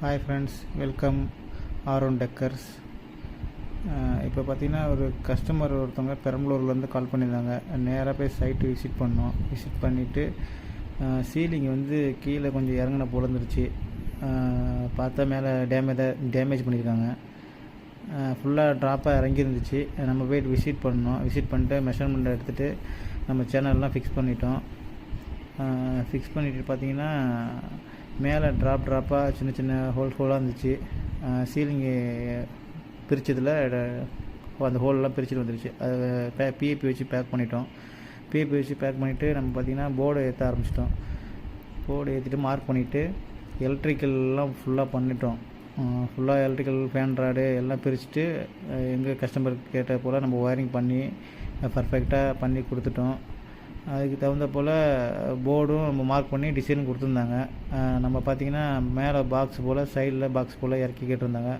Hi friends, welcome Aaron decors. இப்போ பார்த்தீங்கன்னா ஒரு கஸ்டமர் ஒருத்தவங்க பெரம்பலூர்லேருந்து கால் பண்ணியிருந்தாங்க. நேராக போய் சைட்டு விசிட் பண்ணோம். விசிட் பண்ணிவிட்டு சீலிங் வந்து கீழே கொஞ்சம் இறங்கின போல இருந்துருச்சு. பார்த்தா மேலே டேமேஜ் பண்ணியிருக்காங்க. ஃபுல்லாக ட்ராப்பாக இறங்கியிருந்துச்சு. நம்ம போய்ட்டு விசிட் பண்ணோம். விசிட் பண்ணிட்டு மெஷர்மெண்ட் எடுத்துகிட்டு நம்ம சேனல்லாம் ஃபிக்ஸ் பண்ணிட்டோம். ஃபிக்ஸ் பண்ணிவிட்டு பார்த்தீங்கன்னா மேலே ட்ராப்பாக சின்ன சின்ன ஹோலாக இருந்துச்சு. சீலிங்கு பிரித்ததில் அந்த ஹோலெலாம் பிரிச்சுட்டு வந்துருச்சு. அதை பிஏபி வச்சு பேக் பண்ணிட்டோம். பிஏபி வச்சு பேக் பண்ணிவிட்டு நம்ம பார்த்திங்கன்னா போர்டு ஏற்ற ஆரம்பிச்சிட்டோம். போர்டு ஏற்றிட்டு மார்க் பண்ணிவிட்டு எலக்ட்ரிக்கல்லாம் ஃபுல்லாக பண்ணிட்டோம். ஃபுல்லாக எலக்ட்ரிக்கல் ஃபேன் ராடு எல்லாம் பிரிச்சுட்டு எங்கள் கஸ்டமர் கேட்ட போல் நம்ம ஒயரிங் பண்ணி பர்ஃபெக்டாக பண்ணி கொடுத்துட்டோம். அதுக்கு தகுந்த போல் போர்டும் நம்ம மார்க் பண்ணி டிசைன் கொடுத்துருந்தாங்க. நம்ம பார்த்திங்கன்னா மேலே பாக்ஸ் போல் சைடில் பாக்ஸ் போல் இறக்கி கேட்டிருந்தாங்க.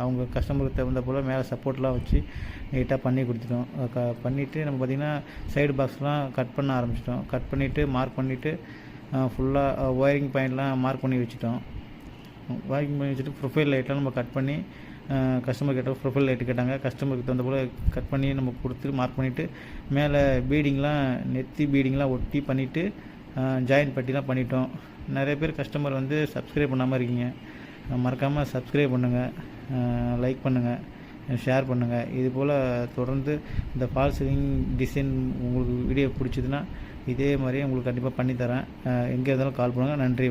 அவங்க கஸ்டமருக்கு தகுந்த போல் மேலே சப்போர்ட்லாம் வச்சு நீட்டாக பண்ணி கொடுத்துட்டோம். பண்ணிவிட்டு நம்ம பார்த்திங்கன்னா சைடு பாக்ஸ்லாம் கட் பண்ண ஆரம்பிச்சிட்டோம். கட் பண்ணிவிட்டு மார்க் பண்ணிவிட்டு ஃபுல்லாக ஒயரிங் பாயிண்ட்லாம் மார்க் பண்ணி வச்சுட்டோம். ஒயரிங் பண்ணி வச்சுட்டு ப்ரொஃபைல் லைட்லாம் நம்ம கட் பண்ணி கஸ்டமர் கேட்ட ப்ரொஃபைல் லைட்டு கேட்டாங்க. கஸ்டமருக்கு தகுந்த போல் கட் பண்ணி நம்ம கொடுத்து மார்க் பண்ணிவிட்டு மேலே பீடிங்லாம் நெத்தி பீடிங்லாம் ஒட்டி பண்ணிவிட்டு ஜாயின் பட்டிலாம் பண்ணிட்டோம். நிறைய பேர் கஸ்டமர் வந்து சப்ஸ்கிரைப் பண்ணாமல் இருக்கீங்க. மறக்காமல் சப்ஸ்கிரைப் பண்ணுங்கள், லைக் பண்ணுங்கள், ஷேர் பண்ணுங்கள். இது போல் தொடர்ந்து இந்த ஃபால் சீலிங் டிசைன் உங்களுக்கு வீடியோ பிடிச்சதுன்னா இதே மாதிரியே உங்களுக்கு கண்டிப்பாக பண்ணித்தரேன். எங்கே இருந்தாலும் கால் பண்ணுங்கள். நன்றி.